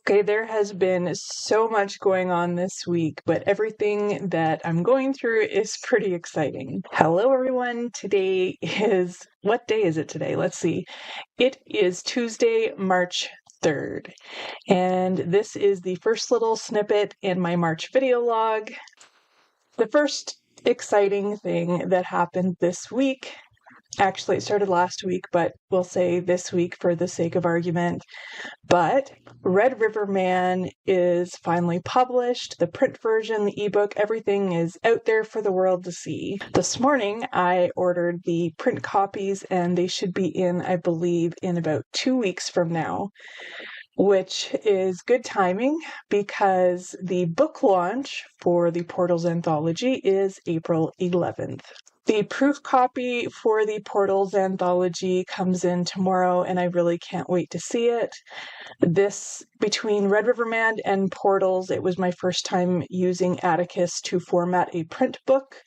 Okay, there has been so much going on this week, but everything that I'm going through is pretty exciting. Hello, everyone. What day is it today? Let's see. It is Tuesday, March 3rd, and this is the first little snippet in my March video log. The first exciting thing that happened this week, actually it started last week, but we'll say this week for the sake of argument. But Red River Man is finally published. The print version, the ebook, everything is out there for the world to see. This morning, I ordered the print copies, and they should be in, I believe, in about 2 weeks from now, which is good timing because the book launch for the Portals anthology is April 11th. The proof copy for the Portals anthology comes in tomorrow, and I really can't wait to see it. Between Red River Man and Portals, it was my first time using Atticus to format a print book.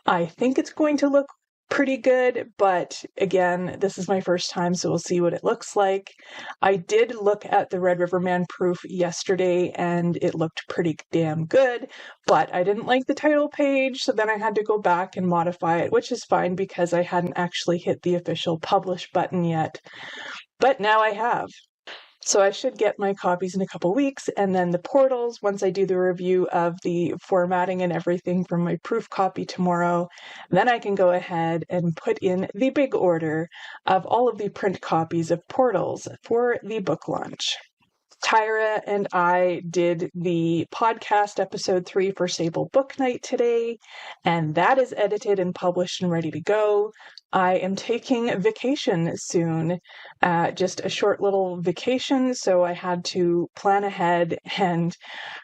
I think it's going to look pretty good, but again, this is my first time, so we'll see what it looks like. I did look at the Red River Man proof yesterday, and it looked pretty damn good, but I didn't like the title page, so then I had to go back and modify it, which is fine because I hadn't actually hit the official publish button yet, but now I have. So I should get my copies in a couple weeks, and then the Portals, once I do the review of the formatting and everything from my proof copy tomorrow, then I can go ahead and put in the big order of all of the print copies of Portals for the book launch. Tyra and I did the podcast episode 3 for Sable Book Night today, and that is edited and published and ready to go. I am taking vacation soon, just a short little vacation, so I had to plan ahead and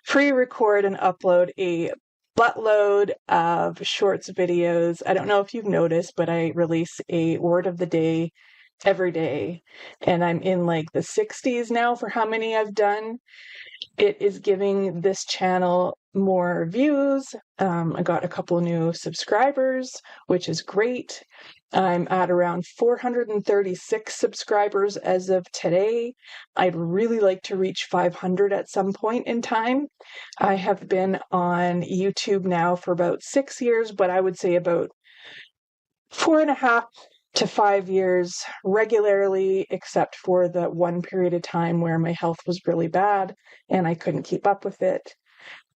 pre-record and upload a buttload of shorts videos. I don't know if you've noticed, but I release a word of the day every day, and I'm in like the 60s now for how many I've done. It is giving this channel more views. I got a couple new subscribers, which is great. I'm at around 436 subscribers as of today. I'd really like to reach 500 at some point in time. I have been on YouTube now for about 6 years, but I would say about 4.5 to 5 years regularly, except for the one period of time where my health was really bad and I couldn't keep up with it.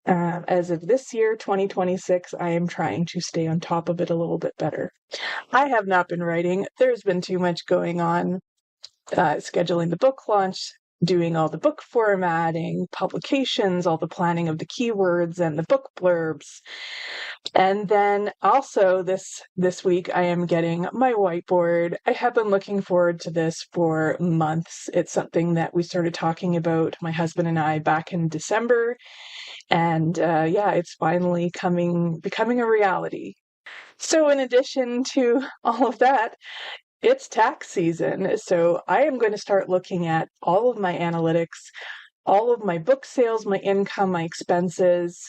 As of this year, 2026, I am trying to stay on top of it a little bit better. I have not been writing. There's been too much going on, scheduling the book launch, doing all the book formatting, publications, all the planning of the keywords and the book blurbs. And then also this week, I am getting my whiteboard. I have been looking forward to this for months. It's something that we started talking about, my husband and I, back in December. And it's finally becoming a reality. So in addition to all of that, it's tax season. So I am going to start looking at all of my analytics, all of my book sales, my income, my expenses,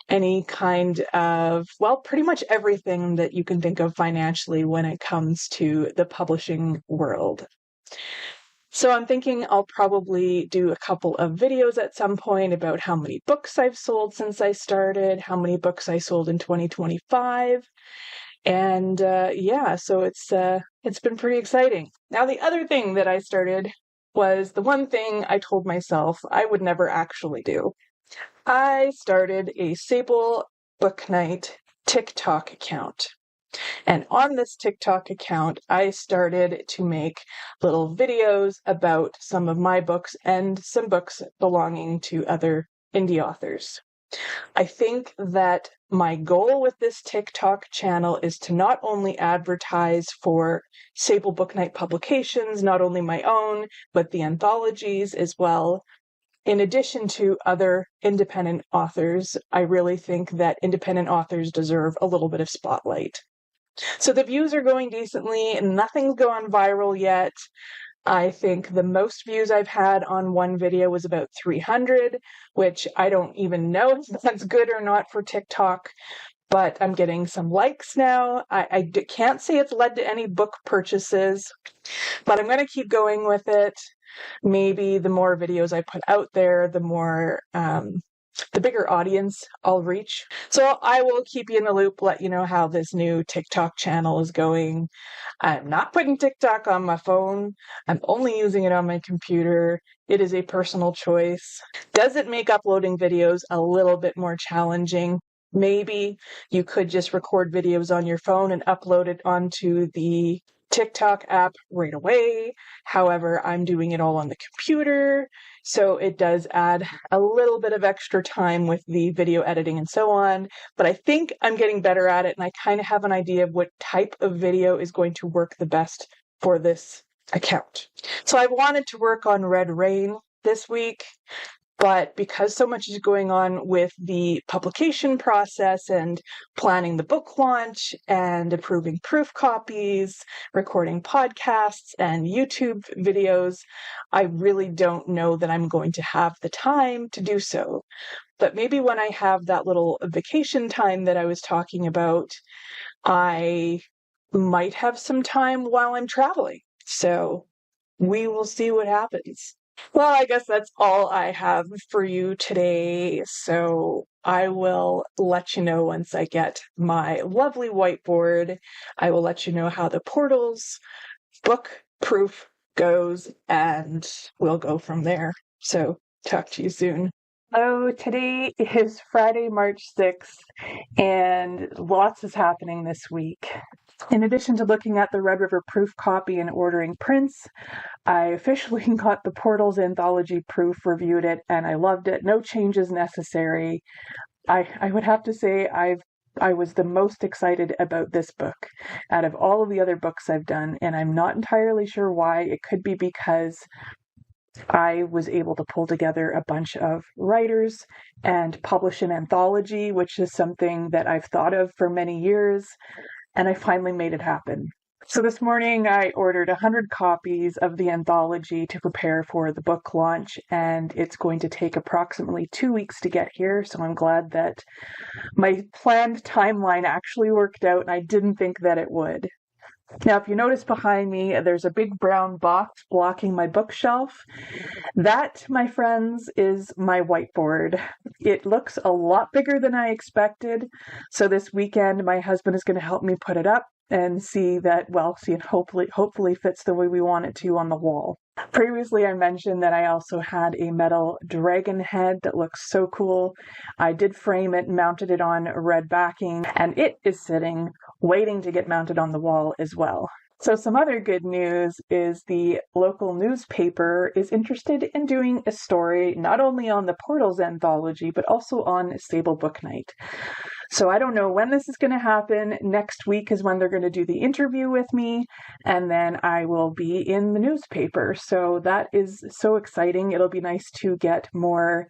any kind of, pretty much everything that you can think of financially when it comes to the publishing world. So I'm thinking I'll probably do a couple of videos at some point about how many books I've sold since I started, how many books I sold in 2025. And so it's been pretty exciting. Now, the other thing that I started was the one thing I told myself I would never actually do. I started a Sable Book Night TikTok account. And on this TikTok account, I started to make little videos about some of my books and some books belonging to other indie authors. I think that my goal with this TikTok channel is to not only advertise for Sable Book Night publications, not only my own, but the anthologies as well. In addition to other independent authors, I really think that independent authors deserve a little bit of spotlight. So the views are going decently, and nothing's gone viral yet. I think the most views I've had on one video was about 300, which I don't even know if that's good or not for TikTok, but I'm getting some likes now. I can't say it's led to any book purchases, but I'm going to keep going with it. maybe the more videos I put out there, the more, the bigger audience I'll reach. So I will keep you in the loop, let you know how this new TikTok channel is going. I'm not putting TikTok on my phone. I'm only using it on my computer. It is a personal choice. Does it make uploading videos a little bit more challenging? Maybe. You could just record videos on your phone and upload it onto the TikTok app right away. However, I'm doing it all on the computer, so it does add a little bit of extra time with the video editing and so on. But I think I'm getting better at it, and I kind of have an idea of what type of video is going to work the best for this account. So I wanted to work on Red Rain this week, but because so much is going on with the publication process and planning the book launch and approving proof copies, recording podcasts and YouTube videos, I really don't know that I'm going to have the time to do so. But maybe when I have that little vacation time that I was talking about, I might have some time while I'm traveling. So we will see what happens. Well, I guess that's all I have for you today. So I will let you know once I get my lovely whiteboard. I will let you know how the portals book proof goes, and we'll go from there. So talk to you soon. So today is Friday, March 6th, and lots is happening this week. In addition to looking at the Red River proof copy and ordering prints, I officially got the Portals Anthology proof, reviewed it, and I loved it. No changes necessary. I would have to say I was the most excited about this book out of all of the other books I've done, and I'm not entirely sure why. It could be because I was able to pull together a bunch of writers and publish an anthology, which is something that I've thought of for many years, and I finally made it happen. So this morning I ordered 100 copies of the anthology to prepare for the book launch, and it's going to take approximately 2 weeks to get here, so I'm glad that my planned timeline actually worked out, and I didn't think that it would. Now, if you notice behind me, there's a big brown box blocking my bookshelf. That, my friends, is my whiteboard. It looks a lot bigger than I expected. So this weekend, my husband is going to help me put it up and see that, well, see it hopefully fits the way we want it to on the wall. Previously, I mentioned that I also had a metal dragon head that looks so cool. I did frame it, mounted it on red backing, and it is sitting, waiting to get mounted on the wall as well. So some other good news is the local newspaper is interested in doing a story not only on the Portals anthology, but also on Sable Book Night. So I don't know when this is going to happen. Next week is when they're going to do the interview with me, and then I will be in the newspaper. So that is so exciting. It'll be nice to get more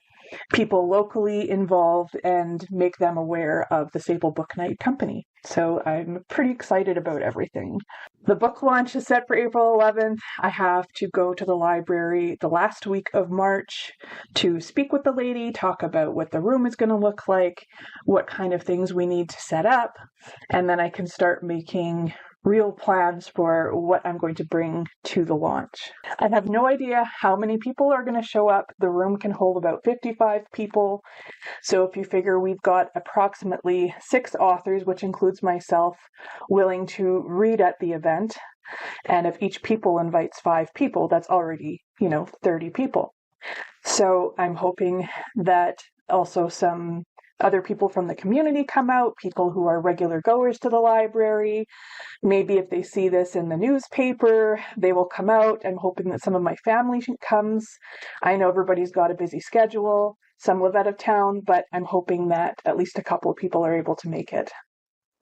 people locally involved and make them aware of the Sable Book Night company. So I'm pretty excited about everything. The book launch is set for April 11th. I have to go to the library the last week of March to speak with the lady, talk about what the room is going to look like, what kind of things we need to set up, and then I can start making real plans for what I'm going to bring to the launch. I have no idea how many people are going to show up. The room can hold about 55 people. So if you figure we've got approximately 6 authors, which includes myself, willing to read at the event, and if each people invites 5 people, that's already, 30 people. So I'm hoping that also some other people from the community come out, people who are regular goers to the library. Maybe if they see this in the newspaper, they will come out. I'm hoping that some of my family comes. I know everybody's got a busy schedule. Some live out of town, but I'm hoping that at least a couple of people are able to make it.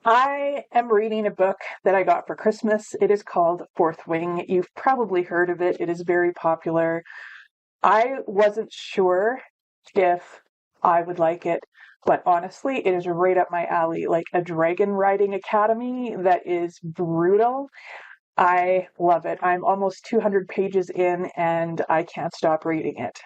I am reading a book that I got for Christmas. It is called Fourth Wing. You've probably heard of it. It is very popular. I wasn't sure if I would like it, but honestly, it is right up my alley, like a dragon riding academy that is brutal. I love it. I'm almost 200 pages in and I can't stop reading it.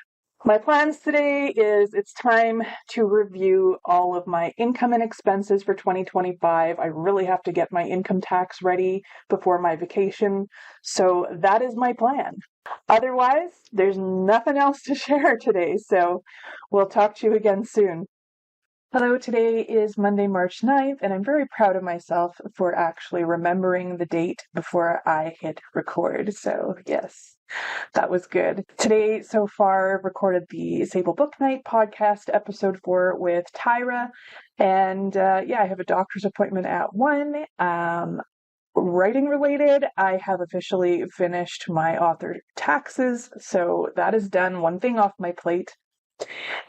My plans today is it's time to review all of my income and expenses for 2025. I really have to get my income tax ready before my vacation, so that is my plan. Otherwise, there's nothing else to share today, so we'll talk to you again soon. Hello, today is Monday, March 9th, and I'm very proud of myself for actually remembering the date before I hit record. So yes, that was good. Today, so far, recorded the Sable Book Night podcast, episode 4 with Tyra. And I have a doctor's appointment at 1. Writing related, I have officially finished my author taxes. So that is done, one thing off my plate.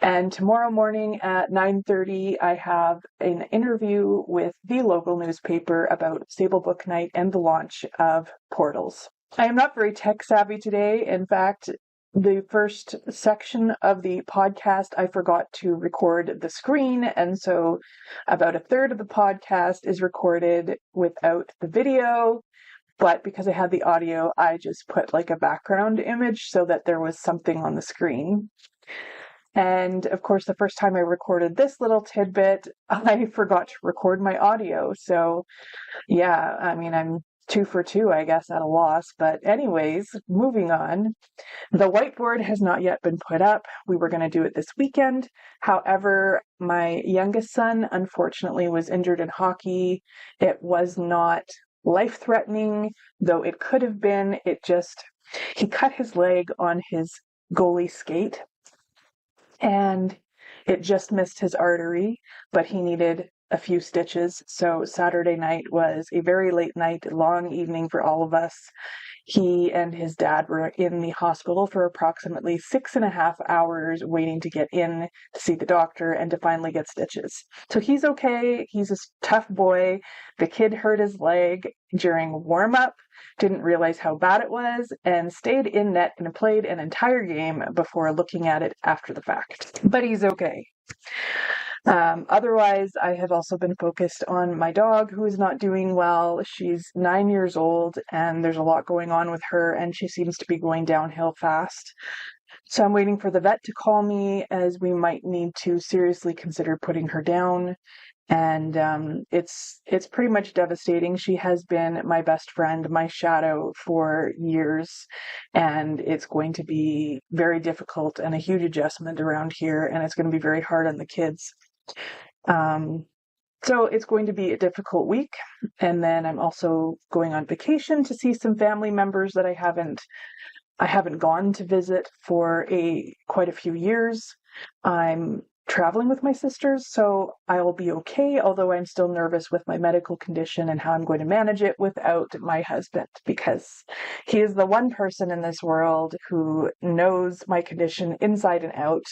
And tomorrow morning at 9:30, I have an interview with the local newspaper about Sable Book Night and the launch of Portals. I am not very tech savvy today. In fact, the first section of the podcast, I forgot to record the screen. And so about a third of the podcast is recorded without the video. But because I had the audio, I just put like a background image so that there was something on the screen. And of course, the first time I recorded this little tidbit, I forgot to record my audio. So yeah, I mean, I'm 2 for 2, I guess, at a loss. But anyways, moving on. The whiteboard has not yet been put up. We were going to do it this weekend. However, my youngest son, unfortunately, was injured in hockey. It was not life-threatening, though it could have been. He cut his leg on his goalie skate, and it just missed his artery, but he needed a few stitches. So Saturday night was a very late night, long evening for all of us. He and his dad were in the hospital for approximately 6.5 hours waiting to get in to see the doctor and to finally get stitches. So he's okay. He's a tough boy. The kid hurt his leg during warm-up, didn't realize how bad it was, and stayed in net and played an entire game before looking at it after the fact. But he's okay. Otherwise, I have also been focused on my dog, who is not doing well. She's 9 years old, and there's a lot going on with her, and she seems to be going downhill fast. So I'm waiting for the vet to call me, as we might need to seriously consider putting her down. And it's pretty much devastating. She has been my best friend, my shadow, for years, and it's going to be very difficult and a huge adjustment around here, and it's going to be very hard on the kids. So it's going to be a difficult week, and then I'm also going on vacation to see some family members that I haven't gone to visit for quite a few years. I'm traveling with my sisters, so I will be okay, although I'm still nervous with my medical condition and how I'm going to manage it without my husband, because he is the one person in this world who knows my condition inside and out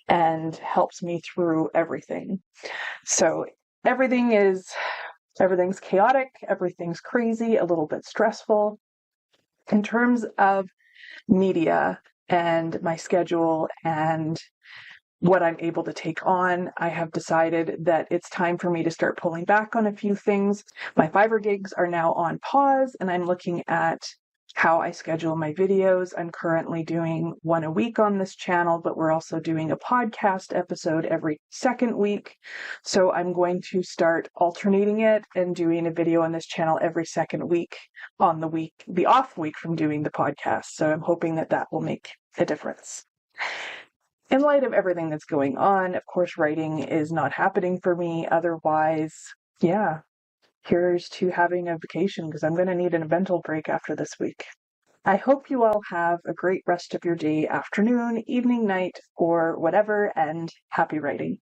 and helps me through everything. So everything's chaotic, everything's crazy, a little bit stressful. In terms of media and my schedule and what I'm able to take on, I have decided that it's time for me to start pulling back on a few things. My Fiverr gigs are now on pause, and I'm looking at how I schedule my videos. I'm currently doing one a week on this channel, but we're also doing a podcast episode every second week. So I'm going to start alternating it and doing a video on this channel every second week on the off week from doing the podcast. So I'm hoping that will make a difference. In light of everything that's going on, of course, writing is not happening for me. Otherwise, here's to having a vacation, because I'm going to need a mental break after this week. I hope you all have a great rest of your day, afternoon, evening, night, or whatever, and happy writing.